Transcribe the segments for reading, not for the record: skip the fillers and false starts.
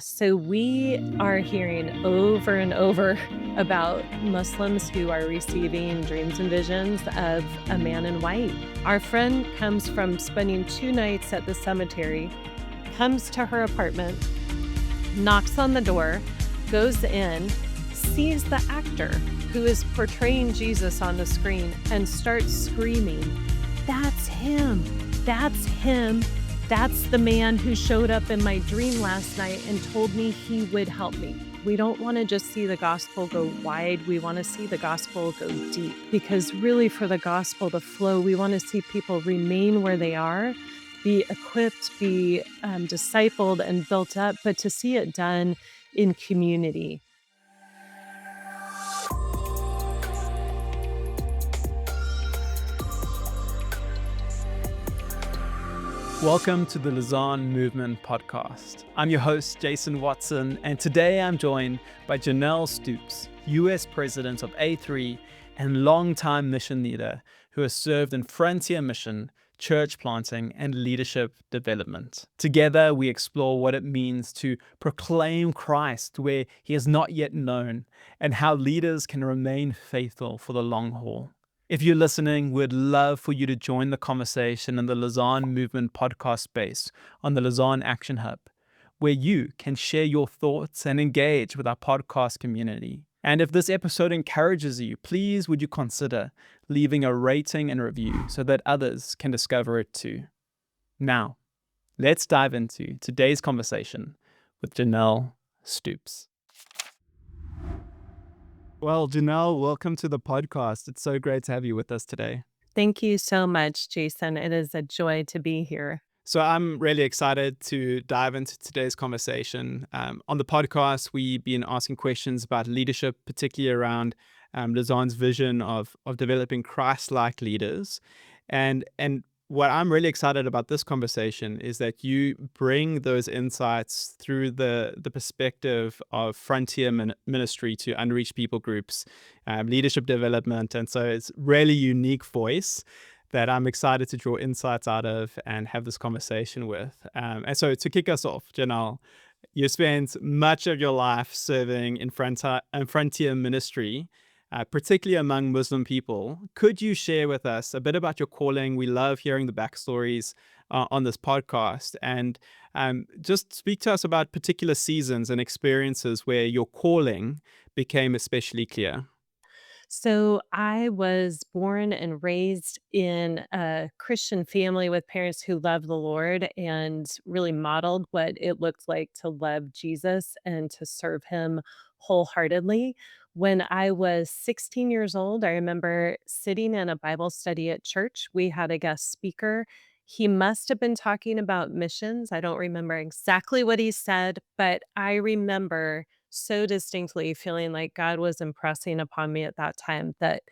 So we are hearing over and over about Muslims who are receiving dreams and visions of a man in white. Our friend comes from spending 2 nights at the cemetery, comes to her apartment, knocks on the door, goes in, sees the actor who is portraying Jesus on the screen, and starts screaming, "That's him! That's him! That's the man who showed up in my dream last night and told me he would help me." We don't want to just see the gospel go wide. We want to see the gospel go deep, because really, for the gospel to flow, we want to see people remain where they are, be equipped, be discipled and built up, but to see it done in community. Welcome to the Lausanne Movement Podcast. I'm your host, Jason Watson, and today I'm joined by Janelle Stoops, US President of A3 and longtime mission leader who has served in frontier mission, church planting, and leadership development. Together, we explore what it means to proclaim Christ where he is not yet known and how leaders can remain faithful for the long haul. If you're listening, we'd love for you to join the conversation in the Lausanne Movement Podcast space on the Lausanne Action Hub, where you can share your thoughts and engage with our podcast community. And if this episode encourages you, please would you consider leaving a rating and review so that others can discover it too. Now, let's dive into today's conversation with Janelle Stoops. Well, Janelle, welcome to the podcast. It's so great to have you with us today. Thank you so much, Jason. It is a joy to be here. So I'm really excited to dive into today's conversation. On the podcast, we've been asking questions about leadership, particularly around Lausanne's vision of developing Christ-like leaders. And what I'm really excited about this conversation is that you bring those insights through the perspective of frontier ministry to unreached people groups, leadership development. And so it's really unique voice that I'm excited to draw insights out of and have this conversation with. And so to kick us off, Janelle, you spent much of your life serving in frontier ministry, particularly among Muslim people. Could you share with us a bit about your calling? We love hearing the backstories on this podcast, and just speak to us about particular seasons and experiences where your calling became especially clear. So I was born and raised in a Christian family with parents who loved the Lord and really modeled what it looked like to love Jesus and to serve him wholeheartedly. When I was 16 years old, I remember sitting in a Bible study at church. We had a guest speaker. He must have been talking about missions. I don't remember exactly what he said, but I remember so distinctly feeling like God was impressing upon me at that time that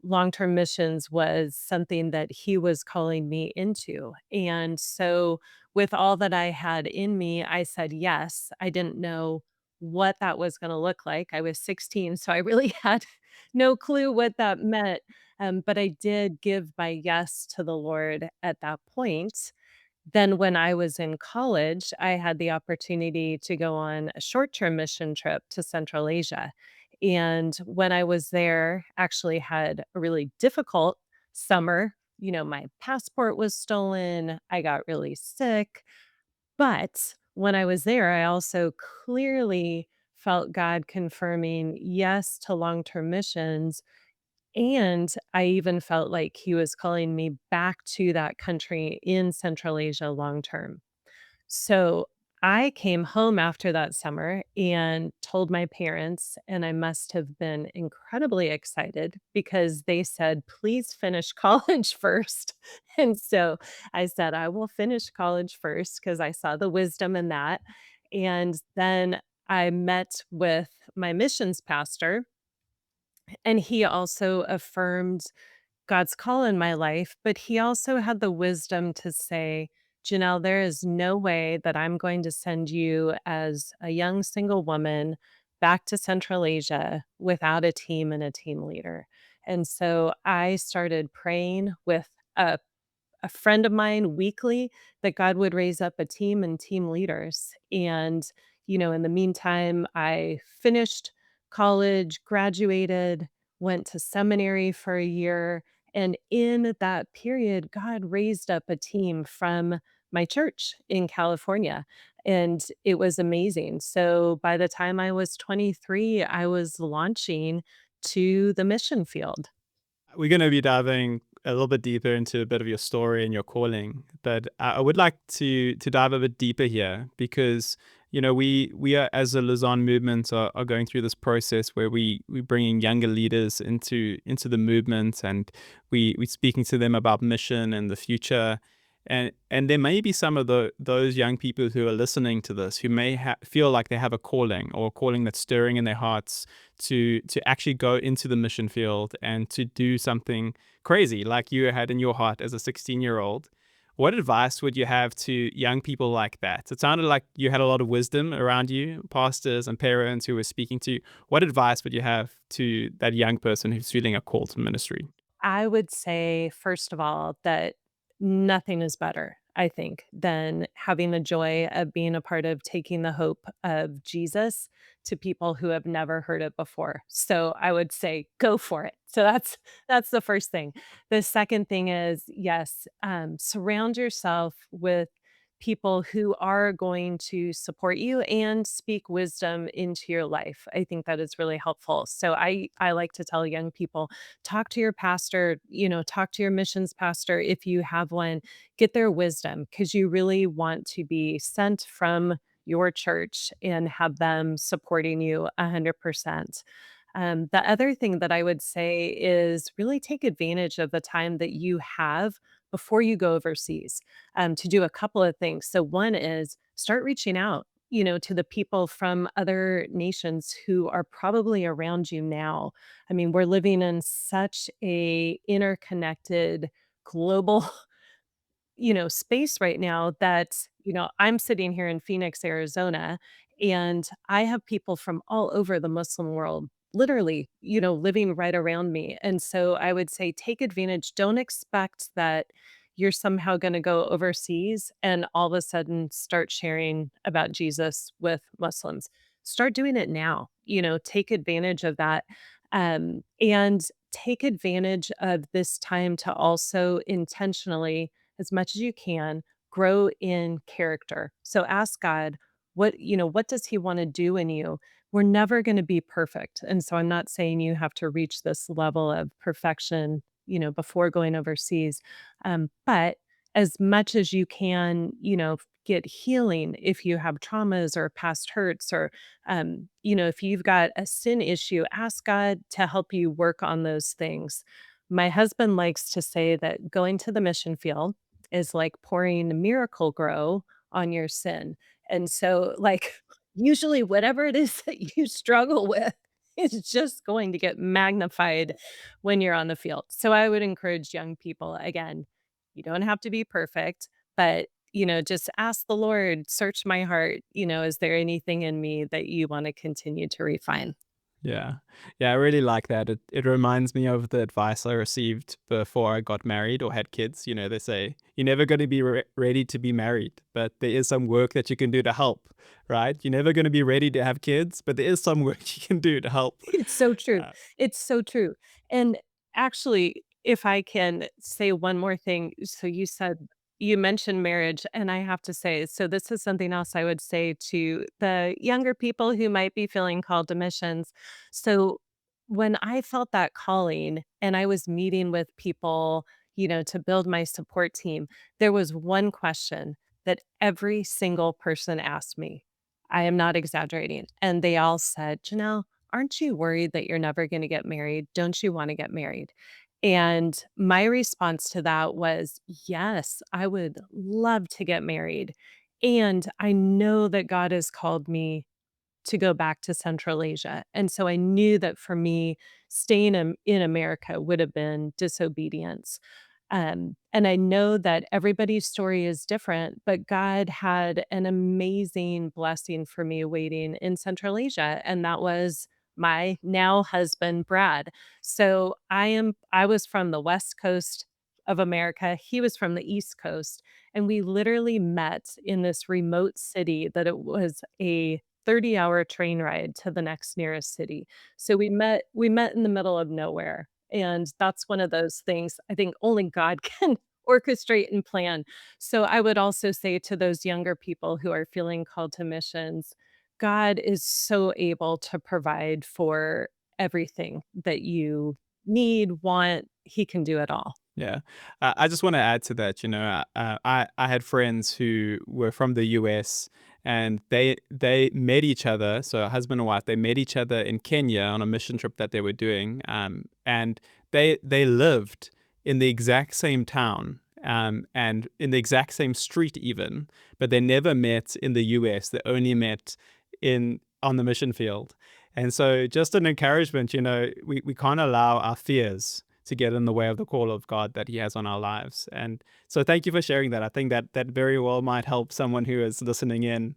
long-term missions was something that he was calling me into. And so with all that I had in me, I said yes. I didn't know what that was going to look like. I was 16, so I really had no clue what that meant. But I did give my yes to the Lord at that point. Then when I was in college, I had the opportunity to go on a short-term mission trip to Central Asia. And when I was there, actually had a really difficult summer. You know, my passport was stolen, I got really sick, but when I was there, I also clearly felt God confirming yes to long-term missions, and I even felt like he was calling me back to that country in Central Asia long term. So I came home after that summer and told my parents, and I must have been incredibly excited because they said, "Please finish college first." And so I said, "I will finish college first," because I saw the wisdom in that. And then I met with my missions pastor, and he also affirmed God's call in my life, but he also had the wisdom to say, "Janelle, there is no way that I'm going to send you as a young single woman back to Central Asia without a team and a team leader." And so I started praying with a a friend of mine weekly that God would raise up a team and team leaders. And In the meantime, I finished college, graduated, went to seminary for a year. And in that period, God raised up a team from my church in California. And it was amazing. So by the time I was 23, I was launching to the mission field. We're going to be diving a little bit deeper into a bit of your story and your calling, but I would like to dive a bit deeper here because we are, as a Lausanne movement, are going through this process where we bringing younger leaders into the movement, and we speaking to them about mission and the future. And there may be some of those young people who are listening to this who may feel like they have a calling, or a calling that's stirring in their hearts to actually go into the mission field and to do something crazy like you had in your heart as a 16-year-old. What advice would you have to young people like that? It sounded like you had a lot of wisdom around you, pastors and parents who were speaking to you. What advice would you have to that young person who's feeling a call to ministry? I would say, first of all, that nothing is better, I think, than having the joy of being a part of taking the hope of Jesus to people who have never heard it before. So I would say go for it. So that's the first thing. The second thing is, yes, surround yourself with people who are going to support you and speak wisdom into your life. I think that is really helpful. So I like to tell young people, talk to your pastor, talk to your missions pastor if you have one, get their wisdom because you really want to be sent from your church and have them supporting you 100%. The other thing that I would say is really take advantage of the time that you have before you go overseas to do a couple of things. So, one is start reaching out. To the people from other nations who are probably around you now. I mean, we're living in such a interconnected global space right now that, I'm sitting here in Phoenix, Arizona, and I have people from all over the Muslim world literally, living right around me. And so I would say take advantage. Don't expect that you're somehow going to go overseas and all of a sudden start sharing about Jesus with Muslims. Start doing it now, take advantage of that. And take advantage of this time to also intentionally as much as you can, grow in character. So ask God, what does he want to do in you? We're never going to be perfect. And so I'm not saying you have to reach this level of perfection, before going overseas. But as much as you can, get healing if you have traumas or past hurts or if you've got a sin issue, ask God to help you work on those things. My husband likes to say that going to the mission field is like pouring Miracle Grow on your sin. And so, like, usually whatever it is that you struggle with is just going to get magnified when you're on the field. So I would encourage young people, again, you don't have to be perfect, but just ask the Lord, search my heart, is there anything in me that you want to continue to refine? Yeah. Yeah, I really like that. It reminds me of the advice I received before I got married or had kids. They say you're never going to be ready to be married, but there is some work that you can do to help, right? You're never going to be ready to have kids, but there is some work you can do to help. It's so true. Uh, It's so true. And actually, if I can say one more thing, so you mentioned marriage, and I have to say, so this is something else I would say to the younger people who might be feeling called to missions. So when I felt that calling and I was meeting with people, to build my support team, there was one question that every single person asked me. I am not exaggerating. And they all said, Janelle, aren't you worried that you're never going to get married? Don't you want to get married? And my response to that was, yes, I would love to get married. And I know that God has called me to go back to Central Asia. And so I knew that for me, staying in America would have been disobedience. And I know that everybody's story is different, but God had an amazing blessing for me waiting in Central Asia, and that was my now husband, Brad. So I was from the West Coast of America. He was from the East Coast. And we literally met in this remote city that it was a 30-hour train ride to the next nearest city. So we met in the middle of nowhere, and that's one of those things I think only God can orchestrate and plan. So I would also say to those younger people who are feeling called to missions, God is so able to provide for everything that you need, want. He can do it all. Yeah. I just wanna add to that, I had friends who were from the US, and they met each other, so a husband and wife, they met each other in Kenya on a mission trip that they were doing, and they lived in the exact same town, and in the exact same street even, but they never met in the US, they only met in on the mission field. And so just an encouragement, we can't allow our fears to get in the way of the call of God that He has on our lives. And so, thank you for sharing that. I think that that very well might help someone who is listening in.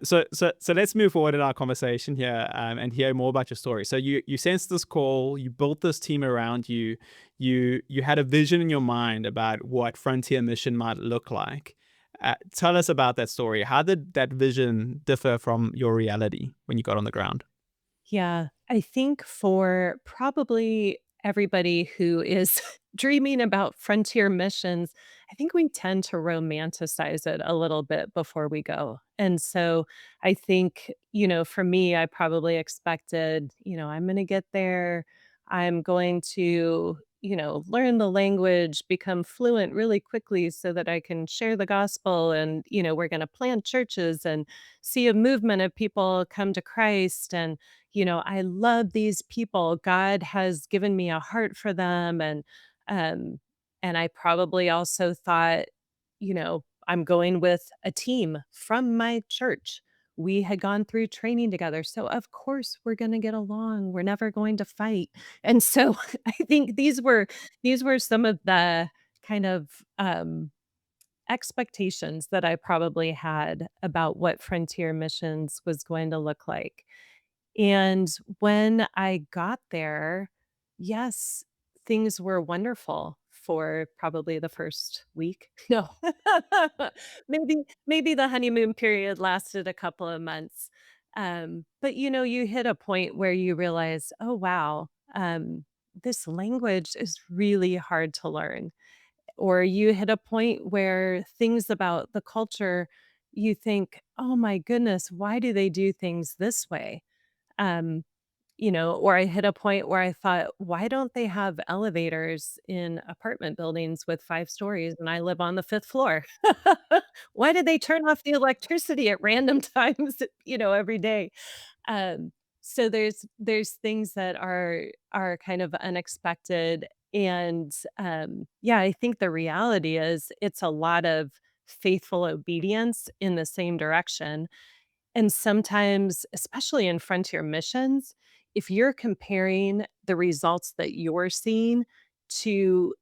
So let's move forward in our conversation here, and hear more about your story. So you sensed this call, you built this team around you, you had a vision in your mind about what frontier mission might look like. Tell us about that story. How did that vision differ from your reality when you got on the ground? Yeah, I think for probably everybody who is dreaming about frontier missions, I think we tend to romanticize it a little bit before we go. And so I think, for me, I probably expected, I'm going to get there. I'm going to, learn the language, become fluent really quickly so that I can share the gospel. And, we're going to plant churches and see a movement of people come to Christ. And I love these people. God has given me a heart for them, um and I probably also thought, I'm going with a team from my church. We had gone through training together, so of course we're going to get along. We're never going to fight. And so I think these were some of the kind of expectations that I probably had about what frontier missions was going to look like. And when I got there, yes, things were wonderful for probably the first week. No. Maybe the honeymoon period lasted a couple of months. But you hit a point where you realize, "Oh, wow, this language is really hard to learn." Or you hit a point where things about the culture, you think, "Oh my goodness, why do they do things this way?" Um, or I hit a point where I thought, why don't they have elevators in apartment buildings with 5 stories and I live on the 5th floor? Why did they turn off the electricity at random times, every day? So there's things that are kind of unexpected. And yeah, I think the reality is it's a lot of faithful obedience in the same direction. And sometimes, especially in frontier missions, if you're comparing the results that you're seeing to,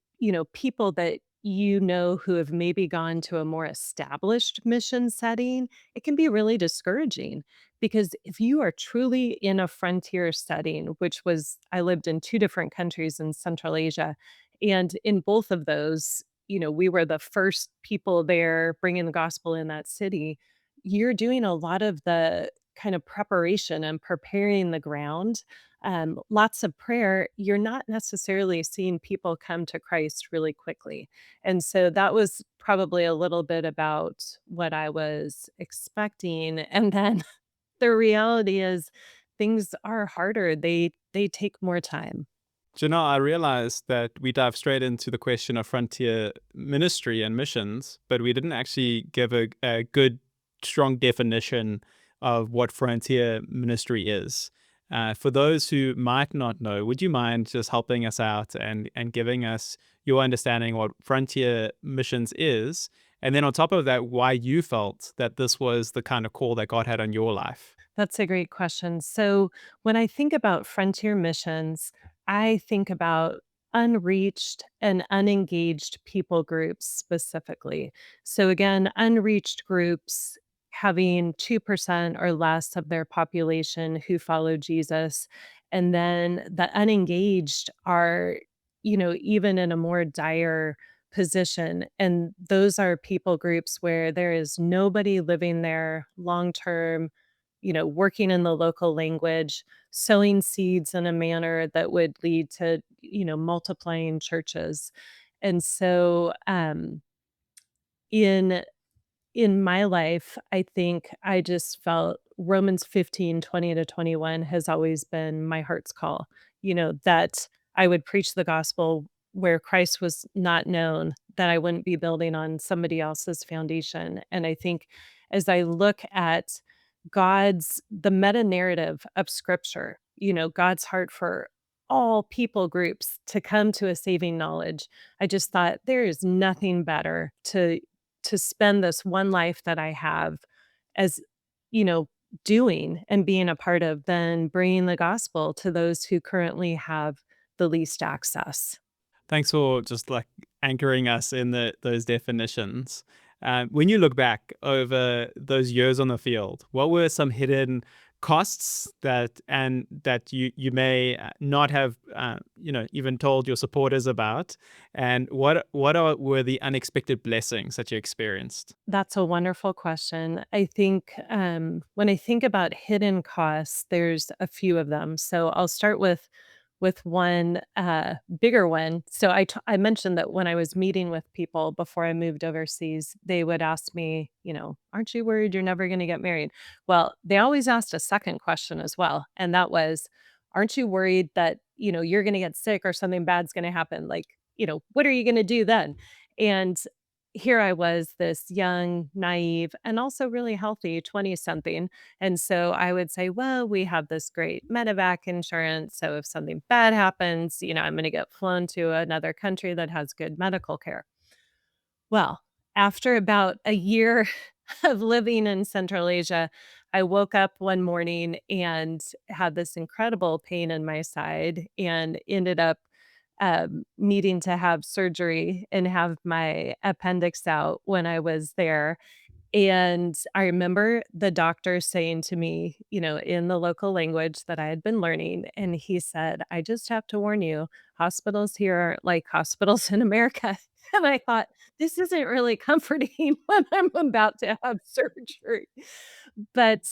people that who have maybe gone to a more established mission setting, it can be really discouraging because if you are truly in a frontier setting, which was I lived in 2 different countries in Central Asia, and in both of those, we were the first people there bringing the gospel in that city. You're doing a lot of the kind of preparation and preparing the ground, lots of prayer. You're not necessarily seeing people come to Christ really quickly. And so that was probably a little bit about what I was expecting. And then the reality is things are harder. They take more time. Janelle, I realized that we dive straight into the question of frontier ministry and missions, but we didn't actually give a good, strong definition of what frontier ministry is. For those who might not know, would you mind just helping us out and giving us your understanding what frontier missions is? And then on top of that, why you felt that this was the kind of call that God had on your life? That's a great question. So, when I think about frontier missions, I think about unreached and unengaged people groups specifically. So, again, unreached groups having 2% or less of their population who follow Jesus. And then the unengaged are, even in a more dire position. And those are people groups where there is nobody living there long term, working in the local language, sowing seeds in a manner that would lead to, multiplying churches. And so, in in my life, I think I just felt Romans 15:20 to 21 has always been my heart's call, that I would preach the gospel where Christ was not known, that I wouldn't be building on somebody else's foundation. And I think as I look at the meta narrative of scripture, God's heart for all people groups to come to a saving knowledge, I just thought there is nothing better to spend this one life that I have as, you know, doing and being a part of than bringing the gospel to those who currently have the least access. Thanks for just like anchoring us in those definitions. When you look back over those years on the field, what were some hidden costs that you may not have even told your supporters about, and were the unexpected blessings that you experienced? That's a wonderful question. I think when I think about hidden costs, there's a few of them. So I'll start with one bigger one. So I mentioned that when I was meeting with people before I moved overseas, they would ask me, "Aren't you worried you're never going to get married?" Well, they always asked a second question as well, and that was, "Aren't you worried that you're going to get sick or something bad's going to happen? Like, what are you going to do then?" And here I was, this young, naive, and also really healthy 20 something. And so I would say, well, we have this great medevac insurance. So if something bad happens, I'm going to get flown to another country that has good medical care. Well, after about a year of living in Central Asia, I woke up one morning and had this incredible pain in my side and ended up needing to have surgery and have my appendix out when I was there. And I remember the doctor saying to me, in the local language that I had been learning, and he said, "I just have to warn you, hospitals here aren't like hospitals in America." And I thought, this isn't really comforting when I'm about to have surgery. But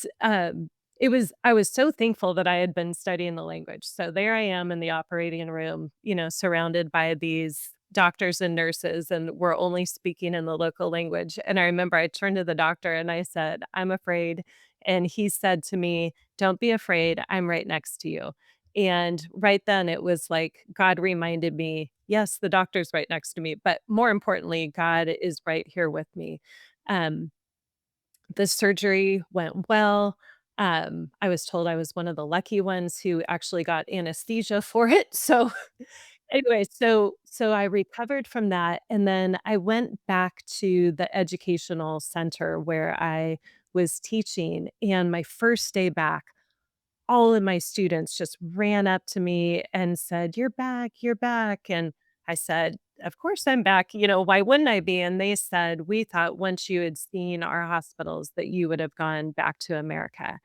I was so thankful that I had been studying the language. So there I am in the operating room, surrounded by these doctors and nurses, and we're only speaking in the local language. And I remember I turned to the doctor and I said, "I'm afraid." And he said to me, "Don't be afraid. I'm right next to you." And right then it was like God reminded me, yes, the doctor's right next to me, but more importantly, God is right here with me. Um, the surgery went well. I was told I was one of the lucky ones who actually got anesthesia for it. So anyway, so I recovered from that, and then I went back to the educational center where I was teaching, and my first day back, all of my students just ran up to me and said, "You're back, you're back." And I said, "Of course I'm back, why wouldn't I be?" And they said, "We thought once you had seen our hospitals that you would have gone back to America."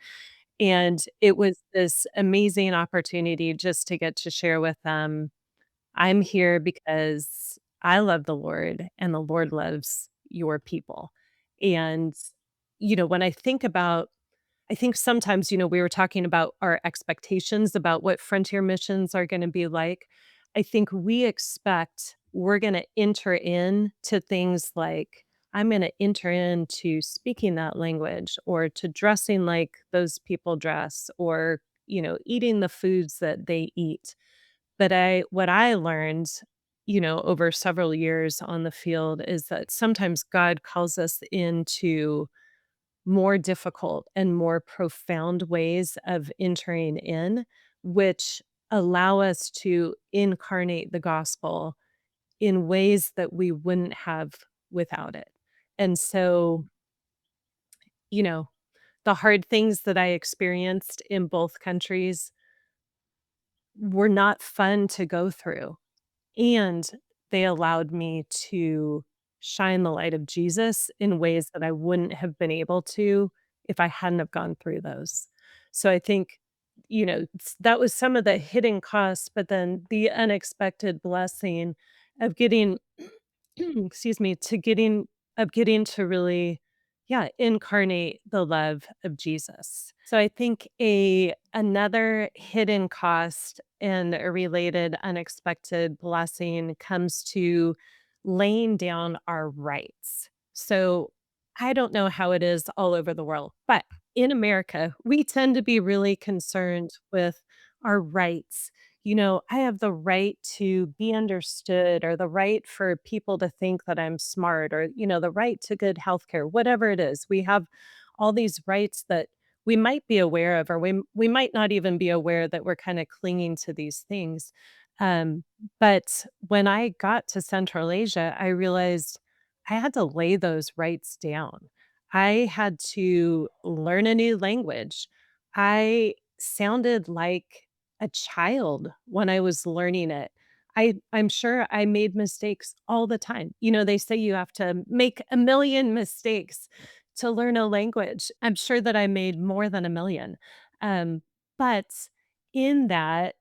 And it was this amazing opportunity just to get to share with them, I'm here because I love the Lord and the Lord loves your people. And, when I think sometimes, we were talking about our expectations about what frontier missions are going to be like. I think we expect we're going to enter in to things like, I'm going to enter into speaking that language or to dressing like those people dress or, eating the foods that they eat. But what I learned, over several years on the field is that sometimes God calls us into more difficult and more profound ways of entering in, which allow us to incarnate the gospel in ways that we wouldn't have without it. And so, you know, the hard things that I experienced in both countries were not fun to go through. And they allowed me to shine the light of Jesus in ways that I wouldn't have been able to if I hadn't have gone through those. So I think, that was some of the hidden costs, but then the unexpected blessing of getting excuse me, getting to really, yeah, incarnate the love of Jesus. So I think a another hidden cost and a related unexpected blessing comes to laying down our rights. So I don't know how it is all over the world, but in America, we tend to be really concerned with our rights. I have the right to be understood or the right for people to think that I'm smart or, the right to good healthcare, whatever it is. We have all these rights that we might be aware of, or we might not even be aware that we're kinda clinging to these things. Um, but when I got to Central Asia, I realized I had to lay those rights down. I had to learn a new language. I sounded like a child when I was learning it. I'm sure I made mistakes all the time. They say you have to make a million mistakes to learn a language. I'm sure that I made more than a million. Um, but in that,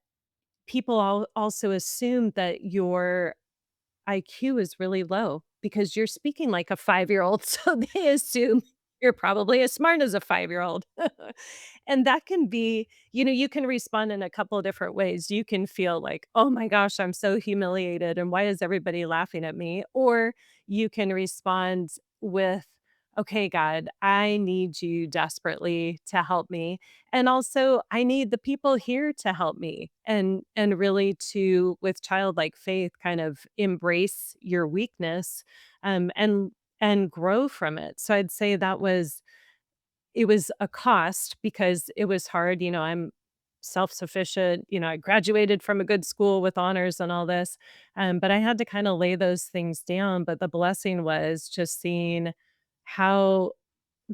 people also assume that your IQ is really low because you're speaking like a 5-year-old, so they assume you're probably as smart as a 5-year-old. And that can be you can respond in a couple of different ways. You can feel like, "Oh my gosh, I'm so humiliated, and why is everybody laughing at me?" Or you can respond with, "Okay, God, I need you desperately to help me, and also I need the people here to help me." And really to, with childlike faith, kind of embrace your weakness, and grow from it. So I'd say it was a cost because it was hard. I'm self-sufficient. I graduated from a good school with honors and all this. But I had to kind of lay those things down. But the blessing was just seeing how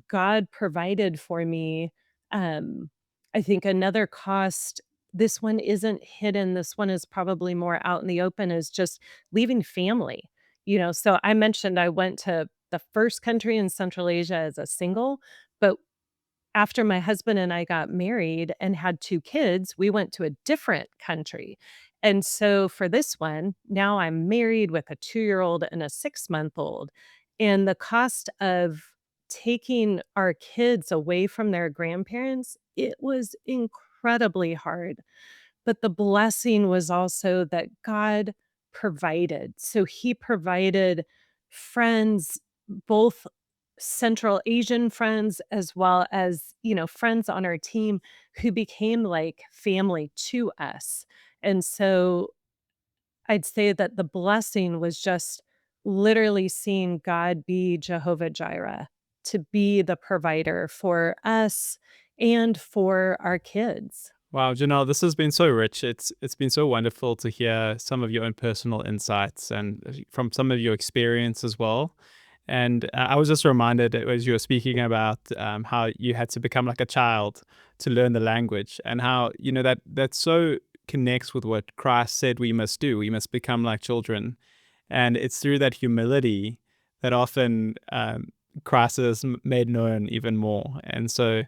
God provided for me. Um, I think another cost, this one isn't hidden, this one is probably more out in the open, is just leaving family. So I mentioned I went to the first country in Central Asia as a single, but after my husband and I got married and had 2 kids, we went to a different country. And so for this one, now I'm married with a 2-year-old and a 6-month-old, and the cost of taking our kids away from their grandparents, it was incredibly hard. But the blessing was also that God provided. So he provided friends, both Central Asian friends as well as, friends on our team who became like family to us. And so I'd say that the blessing was just literally seeing God be Jehovah Jireh, to be the provider for us and for our kids. Wow, Janelle, this has been so rich. It's been so wonderful to hear some of your own personal insights and from some of your experience as well. And I was just reminded as you were speaking about how you had to become like a child to learn the language, and how that so connects with what Christ said we must do. We must become like children, and it's through that humility that often Christ is made known even more. And so,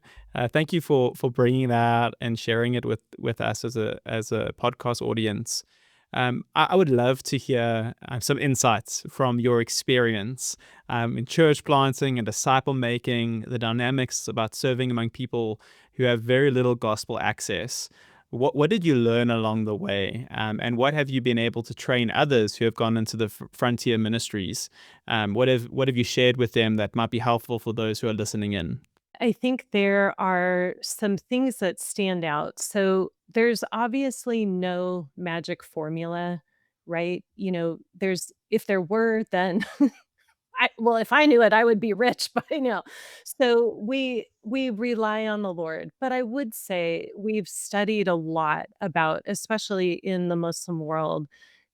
thank you for bringing that and sharing it with us as a podcast audience. I would love to hear some insights from your experience in church planting and disciple making, the dynamics about serving among people who have very little gospel access. What did you learn along the way, and what have you been able to train others who have gone into the frontier ministries? What have you shared with them that might be helpful for those who are listening in? I think there are some things that stand out. So there's obviously no magic formula, right? If there were, then if I knew it, I would be rich by now. So we rely on the Lord, but I would say we've studied a lot about, especially in the Muslim world,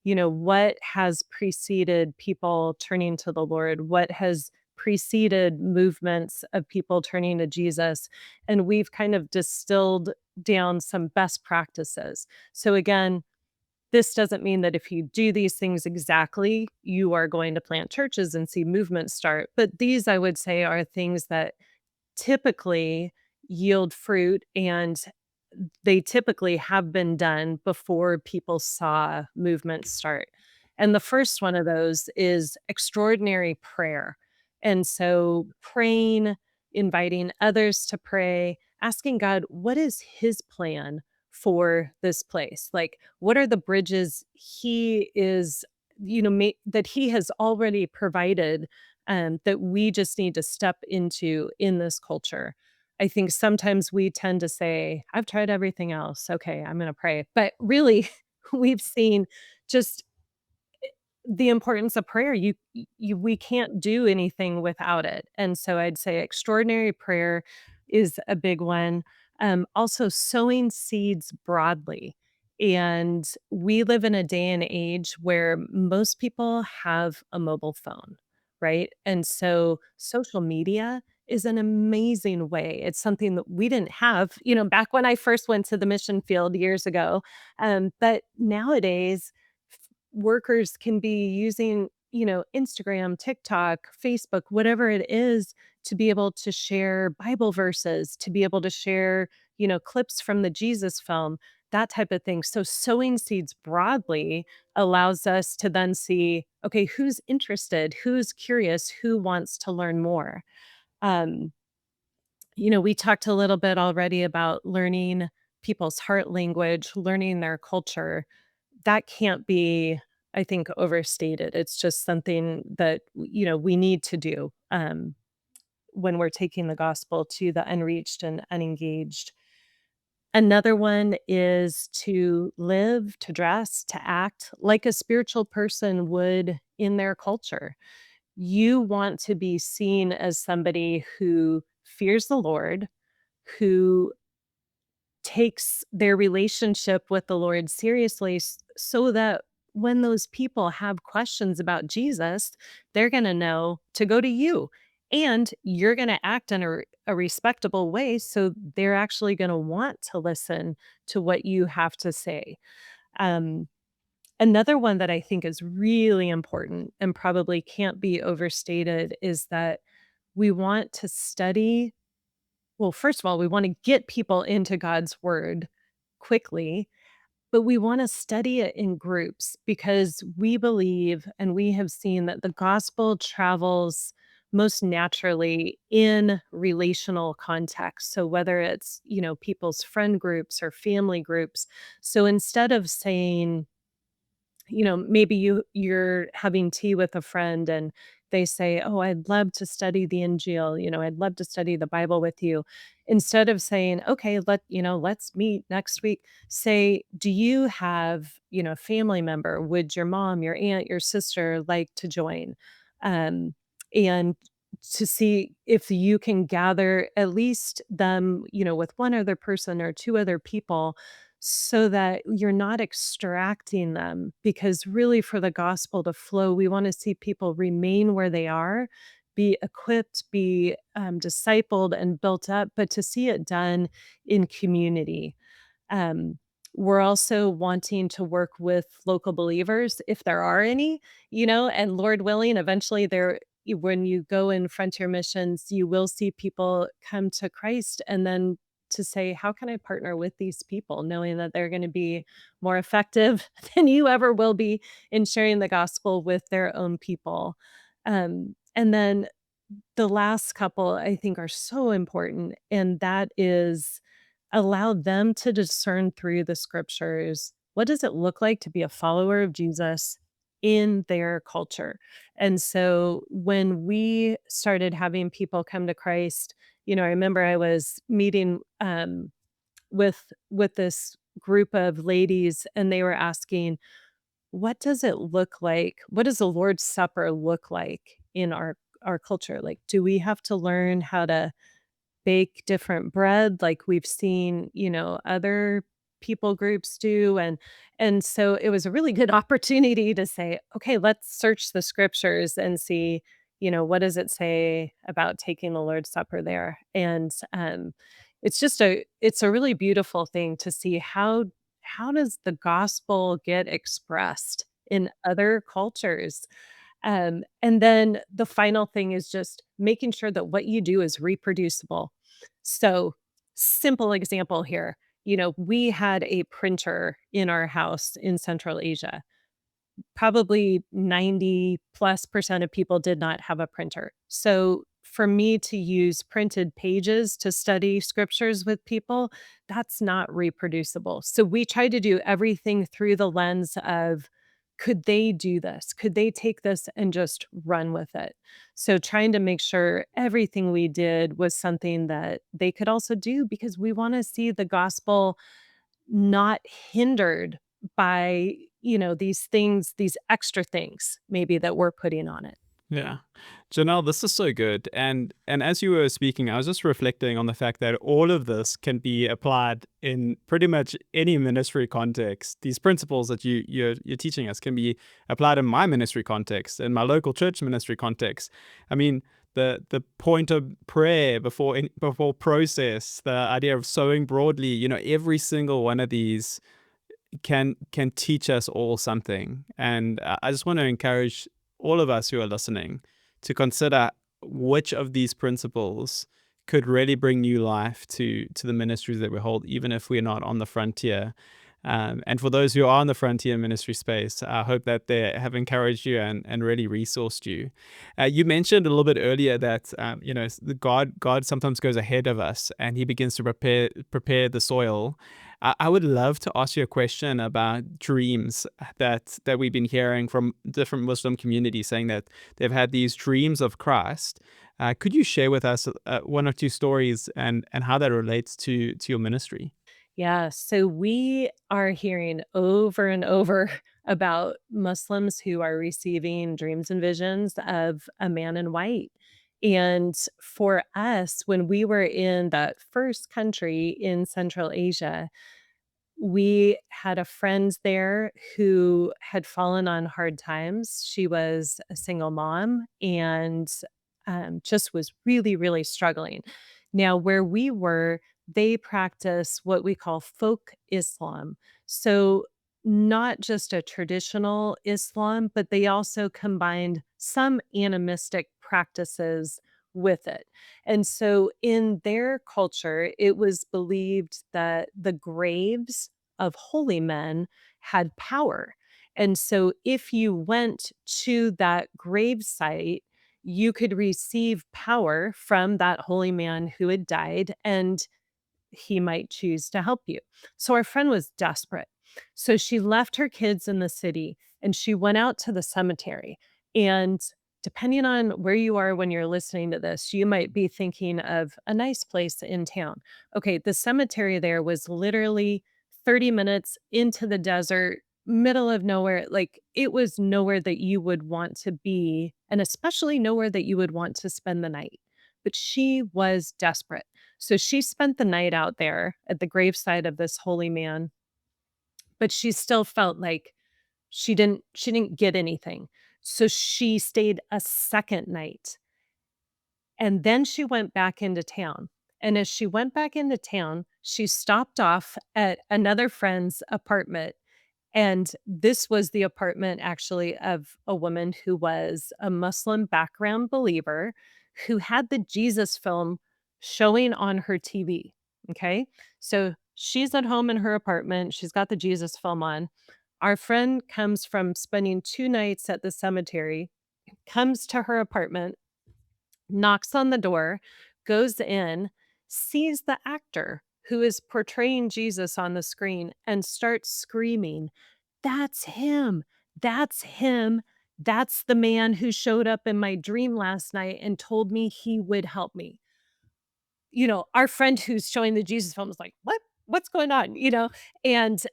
what has preceded people turning to the Lord, what has preceded movements of people turning to Jesus, and we've kind of distilled down some best practices. So again, this doesn't mean that if you do these things exactly, you are going to plant churches and see movements start. But these, I would say, are things that typically yield fruit, and they typically have been done before people saw movements start. And the first one of those is extraordinary prayer. And so praying, inviting others to pray, asking God, what is his plan for this place? Like, what are the bridges he is, that he has already provided, that we just need to step into in this culture? I think sometimes we tend to say, I've tried everything else. Okay, I'm going to pray. But really, we've seen just the importance of prayer. We can't do anything without it. And so I'd say extraordinary prayer is a big one. Also sowing seeds broadly. And we live in a day and age where most people have a mobile phone, right? And so social media is an amazing way. It's something that we didn't have, back when I first went to the mission field years ago. But nowadays, workers can be using, Instagram, TikTok, Facebook, whatever it is, to be able to share Bible verses, to be able to share, clips from the Jesus film, that type of thing. So sowing seeds broadly allows us to then see, okay, who's interested, who's curious, who wants to learn more. Um, we talked a little bit already about learning people's heart language, learning their culture. That can't be, I think, overstated. It's just something that, we need to do, when we're taking the gospel to the unreached and unengaged. Another one is to live, to dress, to act like a spiritual person would in their culture. You want to be seen as somebody who fears the Lord, who takes their relationship with the Lord seriously, so that when those people have questions about Jesus, they're going to know to go to you. And you're going to act in a respectable way. So they're actually going to want to listen to what you have to say. Um, Another one that I think is really important and probably can't be overstated is that we want to study, well, first of all, we wanna get people into God's word quickly, but we wanna study it in groups because we believe and we have seen that the gospel travels most naturally in relational context. So whether it's, people's friend groups or family groups. So instead of saying, maybe you're having tea with a friend and they say, "Oh, I'd love to study the Injil, I'd love to study the Bible with you." Instead of saying, "Okay, let's meet next week," say, "Do you have, a family member? Would your mom, your aunt, your sister like to join?" And to see if you can gather at least them, with one other person or two other people, so that you're not extracting them, because really for the gospel to flow, we want to see people remain where they are, be equipped, be discipled and built up, but to see it done in community. um, we're also wanting to work with local believers, if there are any, and Lord willing, eventually when you go in frontier missions, you will see people come to Christ, and then to say, how can I partner with these people, knowing that they're going to be more effective than you ever will be in sharing the gospel with their own people. And then the last couple I think are so important, and that is allow them to discern through the scriptures, what does it look like to be a follower of Jesus in their culture? And so when we started having people come to Christ, I remember I was meeting with this group of ladies, and they were asking, what does it look like? What does the Lord's Supper look like in our culture? Like, do we have to learn how to bake different bread like we've seen, other people groups do? And so it was a really good opportunity to say, okay, let's search the scriptures and see, what does it say about taking the Lord's Supper there? And it's a really beautiful thing to see how does the gospel get expressed in other cultures. And then the final thing is just making sure that what you do is reproducible. So, simple example here, we had a printer in our house in Central Asia. Probably 90 plus percent of people did not have a printer. So, for me to use printed pages to study scriptures with people, that's not reproducible. So we try to do everything through the lens of, could they do this? Could they take this and just run with it? So trying to make sure everything we did was something that they could also do, because we want to see the gospel not hindered by, these things, these extra things maybe that we're putting on it. Yeah. Janelle, this is so good. And as you were speaking, I was just reflecting on the fact that all of this can be applied in pretty much any ministry context. These principles that you're teaching us can be applied in my ministry context, in my local church ministry context. I mean, the point of prayer before process, the idea of sowing broadly, every single one of these can teach us all something. And I just want to encourage all of us who are listening to consider which of these principles could really bring new life to the ministries that we hold, even if we're not on the frontier. And for those who are in the frontier ministry space, I hope that they have encouraged you and really resourced you. You mentioned a little bit earlier that God sometimes goes ahead of us and He begins to prepare the soil. I would love to ask you a question about dreams that we've been hearing from different Muslim communities, saying that they've had these dreams of Christ. Could you share with us one or two stories and how that relates to your ministry? Yeah, so we are hearing over and over about Muslims who are receiving dreams and visions of a man in white. And for us, when we were in that first country in Central Asia, we had a friend there who had fallen on hard times. She was a single mom and just was really, really struggling. Now, where we were, they practice what we call folk Islam. So, not just a traditional Islam, but they also combined some animistic practices with it. And so, in their culture, it was believed that the graves of holy men had power. And so, if you went to that grave site, you could receive power from that holy man who had died, and he might choose to help you. So our friend was desperate. So she left her kids in the city and she went out to the cemetery. And depending on where you are when you're listening to this, you might be thinking of a nice place in town. Okay, the cemetery there was literally 30 minutes into the desert, middle of nowhere. Like, it was nowhere that you would want to be, and especially nowhere that you would want to spend the night. But she was desperate. So she spent the night out there at the graveside of this holy man, but she still felt like she didn't get anything. So she stayed a second night, and then she went back into town. And as she went back into town, she stopped off at another friend's apartment, and this was the apartment actually of a woman who was a Muslim background believer who had the Jesus film showing on her TV. Okay. So she's at home in her apartment. She's got the Jesus film on. Our friend comes from spending 2 nights at the cemetery, comes to her apartment, knocks on the door, goes in, sees the actor who is portraying Jesus on the screen, and starts screaming, "That's him. That's him. That's the man who showed up in my dream last night and told me he would help me." Our friend who's showing the Jesus film was like, "What? What's going on?" And,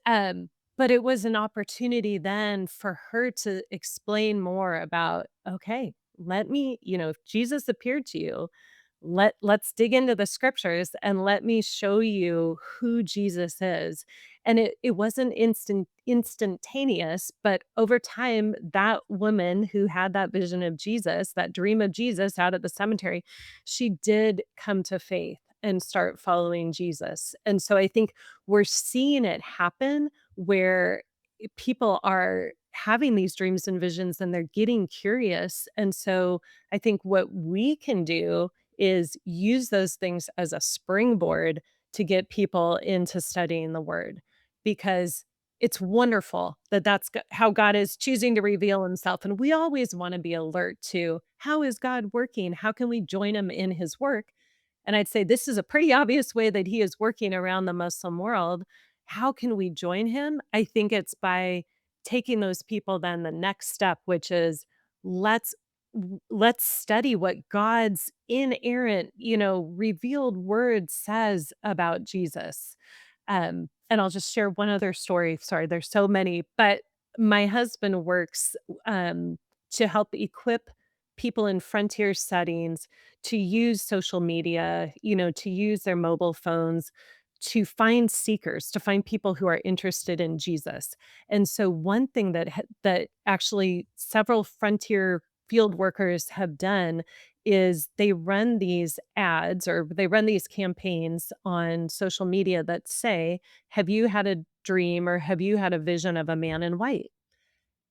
but it was an opportunity then for her to explain more about, "Okay, if Jesus appeared to you, let's dig into the scriptures and let me show you who Jesus is." And it wasn't instantaneous, but over time, that woman who had that vision of Jesus, that dream of Jesus out at the cemetery, she did come to faith and start following Jesus. And so I think we're seeing it happen where people are having these dreams and visions and they're getting curious. And so I think what we can do is use those things as a springboard to get people into studying the word, because it's wonderful that how God is choosing to reveal himself, and we always wanna be alert to, how is God working? How can we join him in his work? And I'd say this is a pretty obvious way that he is working around the Muslim world. How can we join him? I think it's by taking those people then the next step, which is let's let's study what God's inerrant, revealed word says about Jesus. And I'll just share one other story. Sorry, there's so many, but my husband works to help equip people in frontier settings to use social media, to use their mobile phones to find seekers, to find people who are interested in Jesus. And so one thing that actually several frontier field workers have done is they run these ads or they run these campaigns on social media that say, "Have you had a dream or have you had a vision of a man in white?"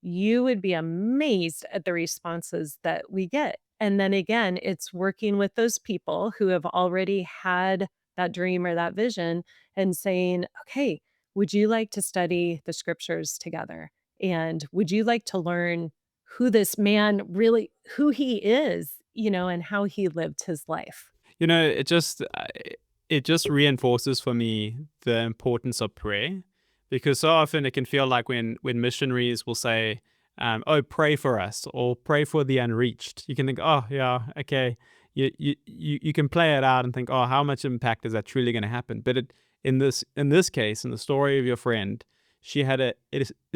You would be amazed at the responses that we get. And then again, it's working with those people who have already had that dream or that vision and saying, "Okay, would you like to study the scriptures together? And would you like to learn who this man really who he is, and how he lived his life?" You know, it just reinforces for me the importance of prayer, because so often it can feel like when missionaries will say, "Oh, pray for us," or "Pray for the unreached." You can think, "Oh, yeah, okay." You can play it out and think, "Oh, how much impact is that truly going to happen?" But in this case, in the story of your friend, she had a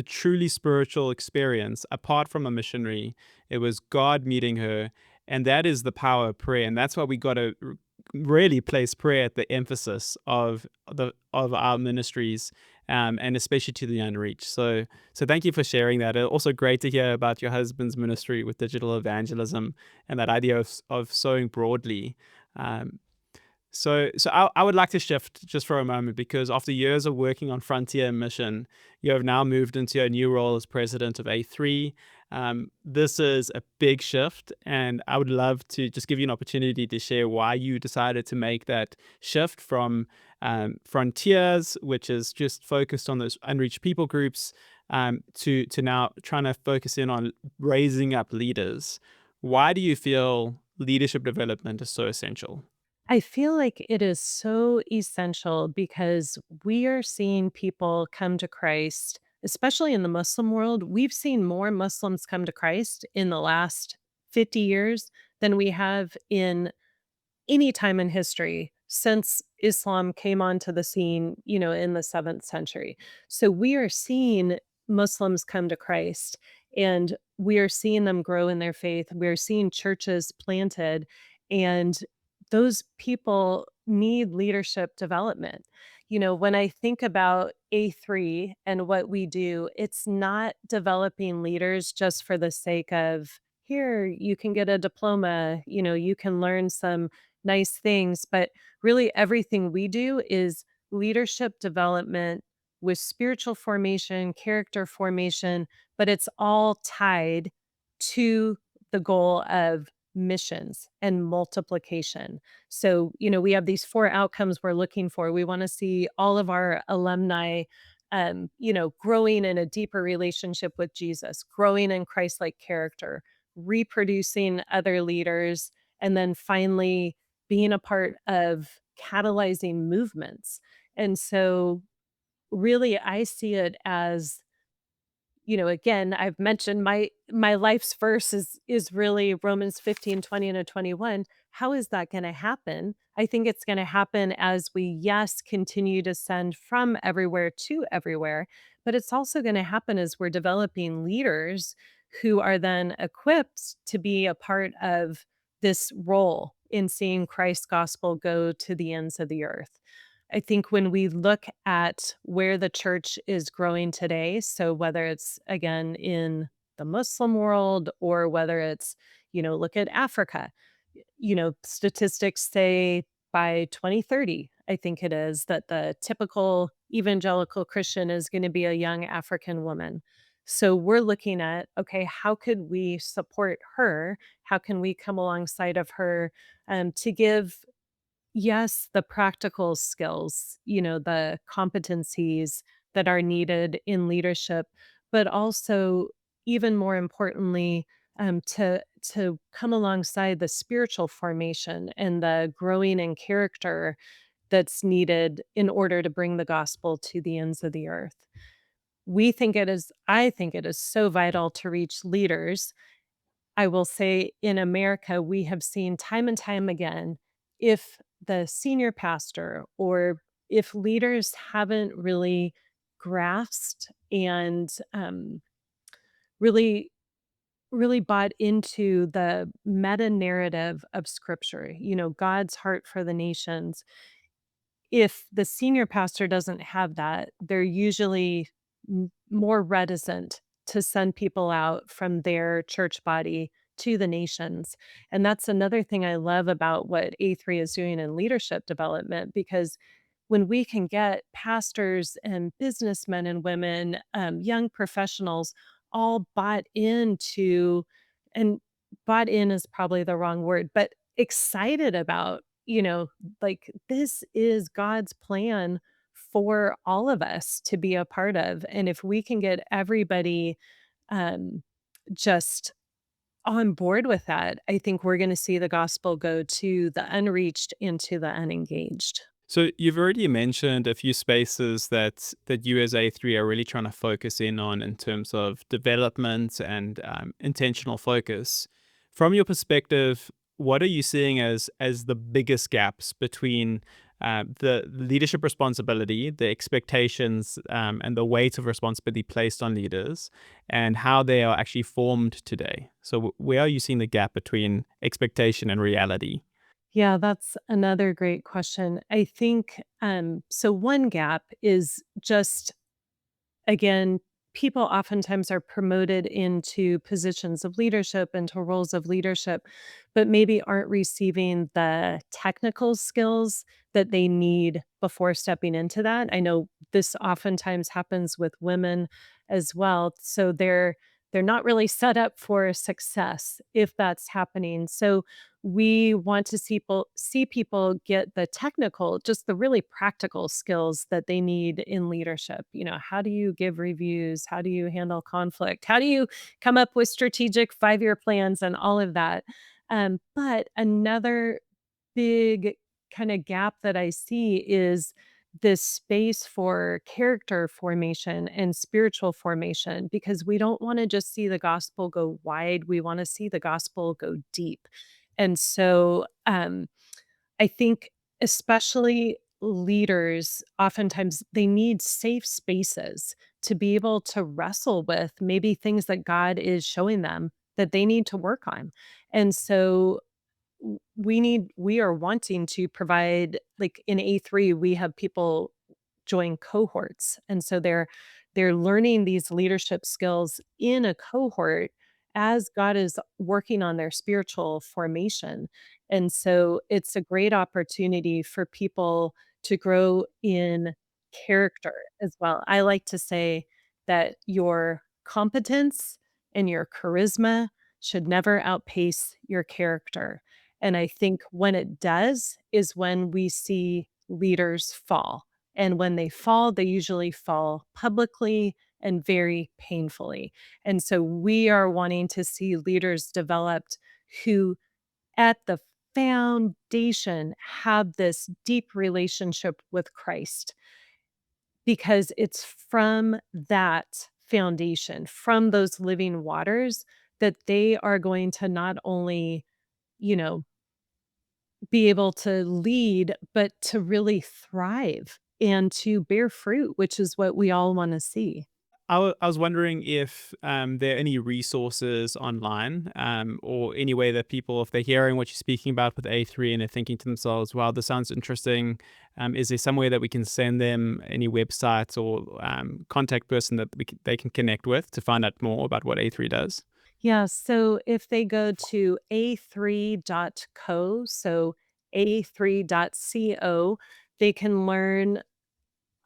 truly spiritual experience apart from a missionary. It was God meeting her, and that is the power of prayer, and that's why we got to really place prayer at the emphasis of our ministries, and especially to the unreached. So thank you for sharing that. Also great to hear about your husband's ministry with digital evangelism and that idea of sowing broadly. Um, so I would like to shift just for a moment, because after years of working on Frontier Mission, you have now moved into a new role as president of A3. This is a big shift, and I would love to just give you an opportunity to share why you decided to make that shift from Frontiers, which is just focused on those unreached people groups, to now trying to focus in on raising up leaders. Why do you feel leadership development is so essential? I feel like it is so essential because we are seeing people come to Christ, especially in the Muslim world. We've seen more Muslims come to Christ in the last 50 years than we have in any time in history since Islam came onto the scene, in the 7th century. So we are seeing Muslims come to Christ and we are seeing them grow in their faith. We're seeing churches planted, and those people need leadership development. When I think about A3 and what we do, it's not developing leaders just for the sake of, here, you can get a diploma, you can learn some nice things, but really everything we do is leadership development with spiritual formation, character formation, but it's all tied to the goal of missions and multiplication. So, we have these 4 outcomes we're looking for. We want to see all of our alumni growing in a deeper relationship with Jesus, growing in Christ-like character, reproducing other leaders, and then finally being a part of catalyzing movements. And so really I see it as, again, I've mentioned my life's verse is really Romans 15:20 and a 21. How is that gonna happen? I think it's gonna happen as we, yes, continue to send from everywhere to everywhere, but it's also gonna happen as we're developing leaders who are then equipped to be a part of this role in seeing Christ's gospel go to the ends of the earth. I think when we look at where the church is growing today, so whether it's again in the Muslim world or whether it's, look at Africa, statistics say by 2030, I think it is, that the typical evangelical Christian is going to be a young African woman. So we're looking at, okay, how could we support her? How can we come alongside of her to give, yes, the practical skills, the competencies, that are needed in leadership, but also, even more importantly, to come alongside the spiritual formation and the growing in character that's needed in order to bring the gospel to the ends of the earth. I think it is so vital to reach leaders. I will say in America, we have seen time and time again, if the senior pastor or if leaders haven't really grasped and really, really bought into the meta narrative of scripture, God's heart for the nations, if the senior pastor doesn't have that, they're usually more reticent to send people out from their church body to the nations. And that's another thing I love about what A3 is doing in leadership development, because when we can get pastors and businessmen and women, young professionals, all bought into, and bought in is probably the wrong word, but excited about, like, this is God's plan for all of us to be a part of, and if we can get everybody, um, just on board with that, I think we're gonna see the gospel go to the unreached and to the unengaged. So you've already mentioned a few spaces that you as A3 are really trying to focus in on in terms of development and intentional focus. From your perspective, what are you seeing as the biggest gaps between the leadership responsibility, the expectations, and the weight of responsibility placed on leaders, and how they are actually formed today? So where are you seeing the gap between expectation and reality? Yeah, that's another great question. I think, so one gap is just, again, people oftentimes are promoted into positions of leadership, into roles of leadership, but maybe aren't receiving the technical skills that they need before stepping into that. I know this oftentimes happens with women as well. So they're not really set up for success if that's happening. So we want to see people get the technical, just the really practical skills that they need in leadership. How do you give reviews? How do you handle conflict? How do you come up with strategic 5-year plans and all of that? But another big kind of gap that I see is this space for character formation and spiritual formation, because we don't want to just see the gospel go wide. We want to see the gospel go deep. And so I think, especially leaders, oftentimes they need safe spaces to be able to wrestle with maybe things that God is showing them that they need to work on. And so we are wanting to provide, like in A3, we have people join cohorts, and so they're learning these leadership skills in a cohort as God is working on their spiritual formation. And so it's a great opportunity for people to grow in character as well. I like to say that your competence and your charisma should never outpace your character. And I think when it does is when we see leaders fall. And when they fall, they usually fall publicly and very painfully. And so we are wanting to see leaders developed who, at the foundation, have this deep relationship with Christ, because it's from that foundation, from those living waters, that they are going to not only, you know, be able to lead, but to really thrive and to bear fruit, which is what we all wanna see. I was wondering if there are any resources online or any way that people, if they're hearing what you're speaking about with A3 and they're thinking to themselves, wow, this sounds interesting. Is there some way that we can send them any websites or contact person that they can connect with to find out more about what A3 does? Yeah, so if they go to a3.co, so a3.co, they can learn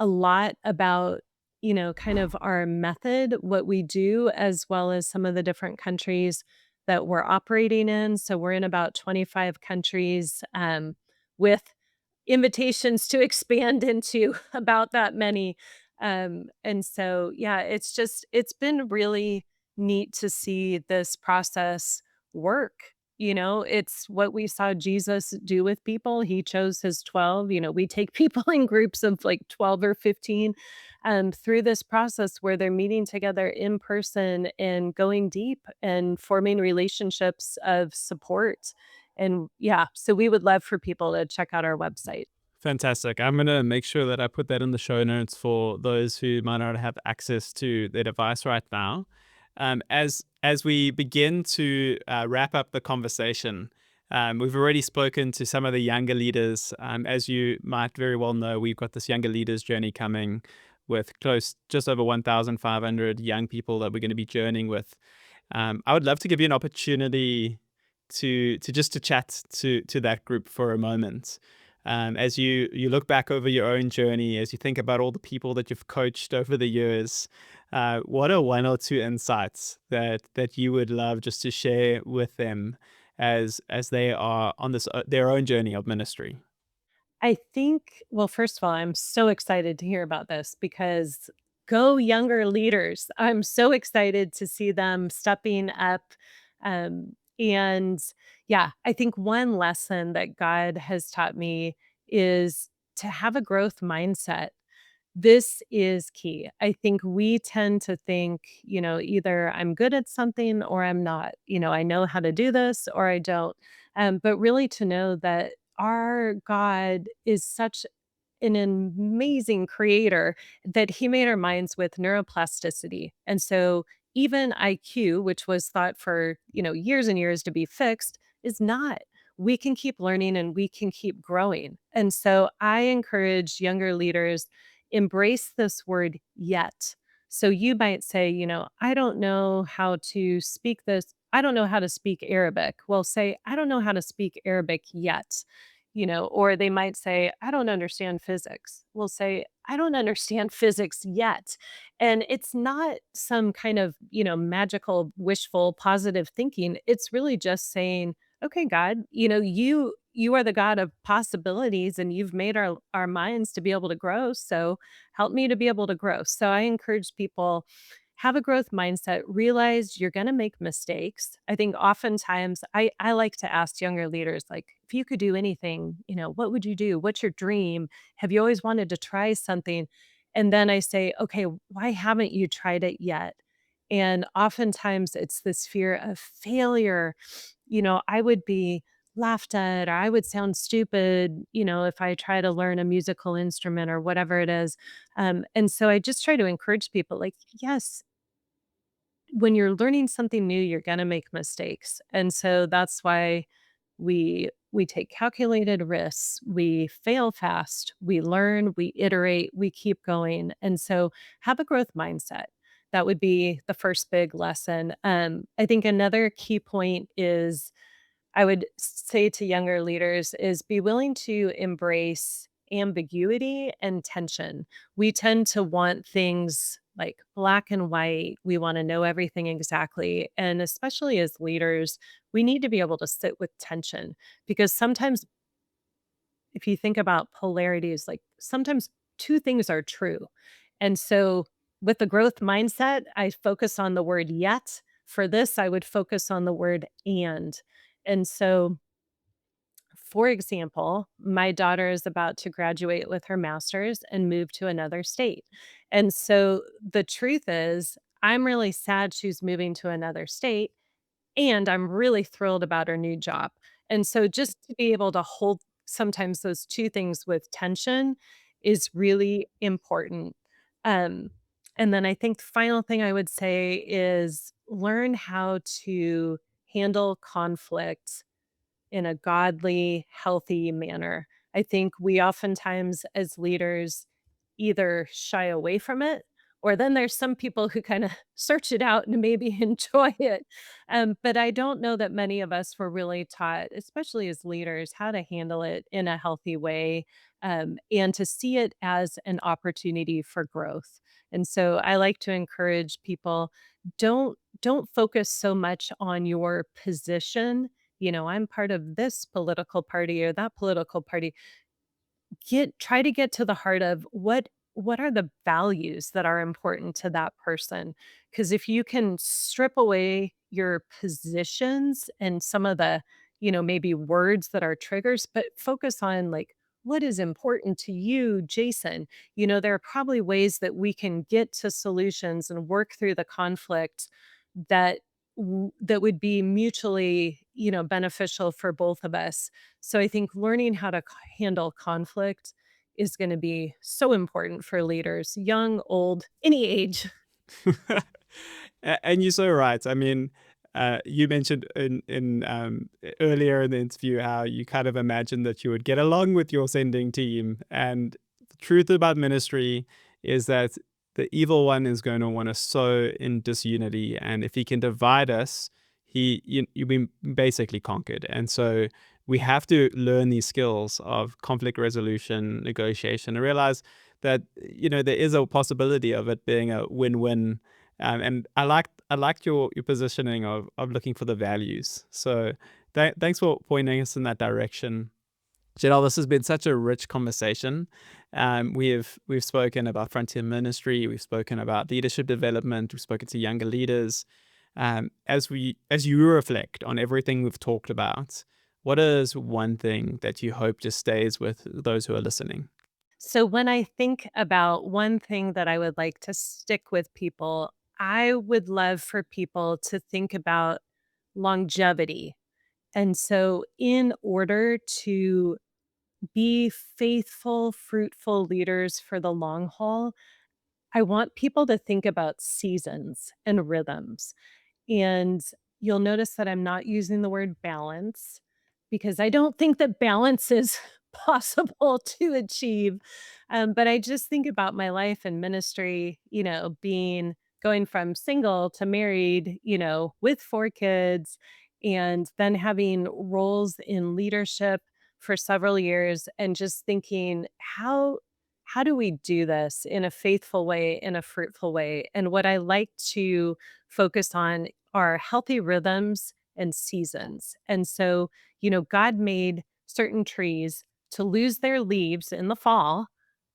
a lot about, kind of our method, what we do, as well as some of the different countries that we're operating in. So we're in about 25 countries, with invitations to expand into about that many. And so, yeah, it's been really neat to see this process work. It's what we saw Jesus do with people. He chose his 12. We take people in groups of like 12 or 15 through this process where they're meeting together in person and going deep and forming relationships of support. And yeah, so we would love for people to check out our website. Fantastic. I'm gonna make sure that I put that in the show notes for those who might not have access to their device right now. As we begin to wrap up the conversation, we've already spoken to some of the younger leaders. As you might very well know, we've got this younger leaders journey coming with close just over 1,500 young people that we're going to be journeying with. I would love to give you an opportunity to chat to that group for a moment. As you look back over your own journey, as you think about all the people that you've coached over the years, what are one or two insights that you would love just to share with them as they are on this their own journey of ministry? I think well, first of all, I'm so excited to hear about this because go younger leaders. I'm so excited to see them stepping up. And yeah, I think one lesson that God has taught me is to have a growth mindset. This is key. I think we tend to think, either I'm good at something or I'm not. I know how to do this or I don't. But really to know that our God is such an amazing creator that he made our minds with neuroplasticity. And so even IQ, which was thought for, years and years to be fixed, is not. We can keep learning and we can keep growing. And so I encourage younger leaders embrace this word yet. So you might say, I don't know how to speak this. I don't know how to speak Arabic. Well, say, I don't know how to speak Arabic yet. Or they might say, I don't understand physics. We'll say, I don't understand physics yet. And it's not some kind of, magical, wishful, positive thinking. It's really just saying, okay, God, you are the God of possibilities and you've made our minds to be able to grow. So help me to be able to grow. So I encourage people have a growth mindset, realize you're going to make mistakes. I think oftentimes I like to ask younger leaders, like, if you could do anything, what would you do? What's your dream? Have you always wanted to try something? And then I say, okay, why haven't you tried it yet? And oftentimes it's this fear of failure. I would be laughed at or I would sound stupid, if I try to learn a musical instrument or whatever it is. And so I just try to encourage people like, yes, when you're learning something new, you're gonna make mistakes, and so that's why we take calculated risks, we fail fast, we learn, we iterate, we keep going, and so have a growth mindset. That would be the first big lesson. I think another key point is I would say to younger leaders is be willing to embrace ambiguity and tension. We tend to want things like black and white. We want to know everything exactly. And especially as leaders, we need to be able to sit with tension because sometimes if you think about polarities, like sometimes two things are true. And so with the growth mindset, I focus on the word yet. For this, I would focus on the word and. And so for example, my daughter is about to graduate with her master's and move to another state. And so the truth is, I'm really sad she's moving to another state and I'm really thrilled about her new job. And so just to be able to hold sometimes those two things with tension is really important. Um, and then I think the final thing I would say is learn how to handle conflict in a godly, healthy manner. I think we oftentimes, as leaders, either shy away from it, or then there's some people who kind of search it out and maybe enjoy it. But I don't know that many of us were really taught, especially as leaders, how to handle it in a healthy way and to see it as an opportunity for growth. And so I like to encourage people don't focus so much on your position. I'm part of this political party or that political party. Try to get to the heart of what what are the values that are important to that person? Because if you can strip away your positions and some of the, maybe words that are triggers, but focus on like, what is important to you, Jason? There are probably ways that we can get to solutions and work through the conflict that that would be mutually, beneficial for both of us. So I think learning how to handle conflict is gonna be so important for leaders, young, old, any age. And you're so right. I mean, you mentioned earlier in the interview how you kind of imagined that you would get along with your sending team, and the truth about ministry is that the evil one is going to want to sow in disunity, and if he can divide us, you've been basically conquered. And so we have to learn these skills of conflict resolution, negotiation, and realize that there is a possibility of it being a win-win. And I liked your positioning of looking for the values. So thanks for pointing us in that direction. Janelle, this has been such a rich conversation. We've spoken about frontier ministry, we've spoken about leadership development, we've spoken to younger leaders. As you reflect on everything we've talked about, what is one thing that you hope just stays with those who are listening? So when I think about one thing that I would like to stick with people, I would love for people to think about longevity. And so in order to be faithful, fruitful leaders for the long haul, I want people to think about seasons and rhythms. And you'll notice that I'm not using the word balance because I don't think that balance is possible to achieve. But I just think about my life and ministry, being going from single to married, with 4 kids, and then having roles in leadership for several years, and just thinking, how do we do this in a faithful way, in a fruitful way? And what I like to focus on are healthy rhythms and seasons. And so, God made certain trees to lose their leaves in the fall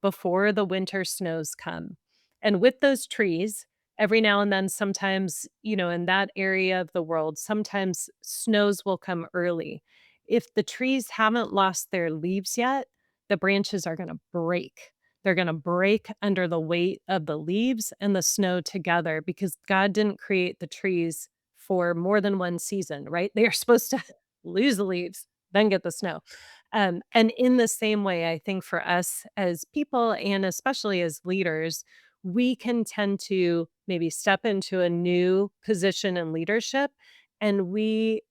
before the winter snows come. And with those trees, every now and then, sometimes, in that area of the world, sometimes snows will come early. If the trees haven't lost their leaves yet, the branches are going to break. They're going to break under the weight of the leaves and the snow together because God didn't create the trees for more than one season, right? They are supposed to lose the leaves, then get the snow. And in the same way, I think for us as people and especially as leaders, we can tend to maybe step into a new position in leadership, and we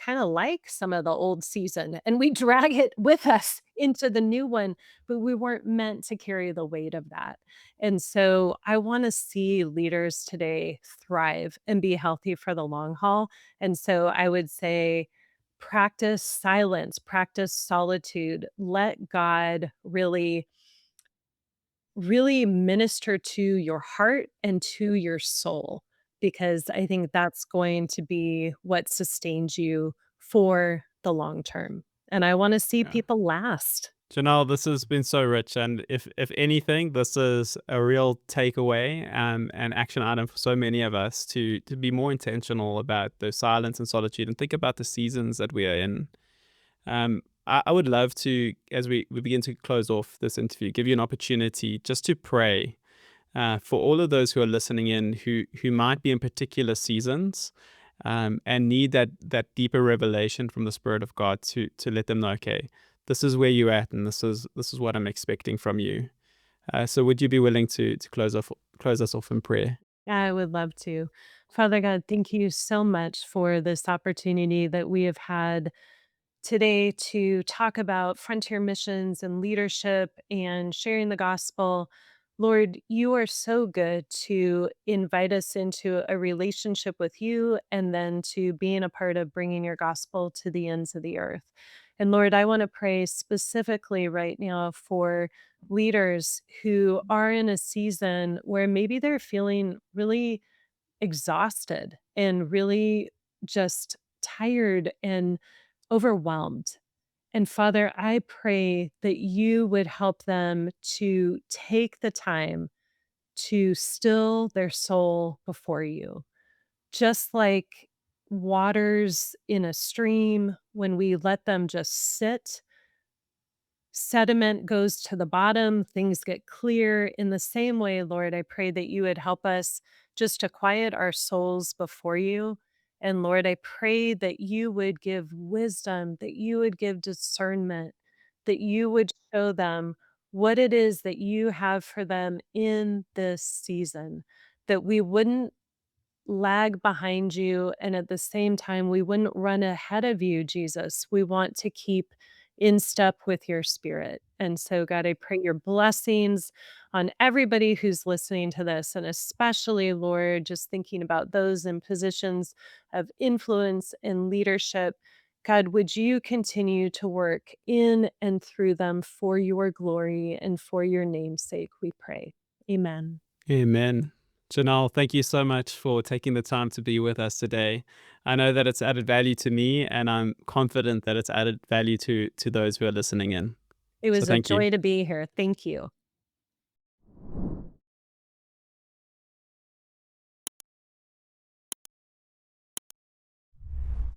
kind of like some of the old season and we drag it with us into the new one, but we weren't meant to carry the weight of that. And so I want to see leaders today thrive and be healthy for the long haul. And so I would say practice silence, practice solitude, let God really minister to your heart and to your soul, because I think that's going to be what sustains you for the long term. And I want to see Yeah. people last. Janelle, this has been so rich, and if anything, this is a real takeaway and action item for so many of us to be more intentional about the silence and solitude, and think about the seasons that we are in. I would love to, as we begin to close off this interview, give you an opportunity just to pray for all of those who are listening in who might be in particular seasons, and need that deeper revelation from the Spirit of God to let them know, okay, this is where you're at, and this is what I'm expecting from you. So, would you be willing to close us off in prayer? Yeah, I would love to. Father God, thank you so much for this opportunity that we have had today to talk about frontier missions and leadership and sharing the gospel. Lord, you are so good to invite us into a relationship with you and then to being a part of bringing your gospel to the ends of the earth. And Lord, I want to pray specifically right now for leaders who are in a season where maybe they're feeling really exhausted and really just tired and overwhelmed. And Father, I pray that you would help them to take the time to still their soul before you. Just like waters in a stream, when we let them just sit, sediment goes to the bottom, things get clear. In the same way, Lord, I pray that you would help us just to quiet our souls before you. And Lord, I pray that you would give wisdom, that you would give discernment, that you would show them what it is that you have for them in this season, that we wouldn't lag behind you, and at the same time, we wouldn't run ahead of you, Jesus. We want to keep in step with your spirit. And so, God, I pray your blessings on everybody who's listening to this, and especially, Lord, just thinking about those in positions of influence and leadership. God, would you continue to work in and through them for your glory and for your name's sake, we pray. Amen. Amen. Janelle, thank you so much for taking the time to be with us today. I know that it's added value to me, and I'm confident that it's added value to those who are listening in. It So was a thank you. joy to be here. Thank you.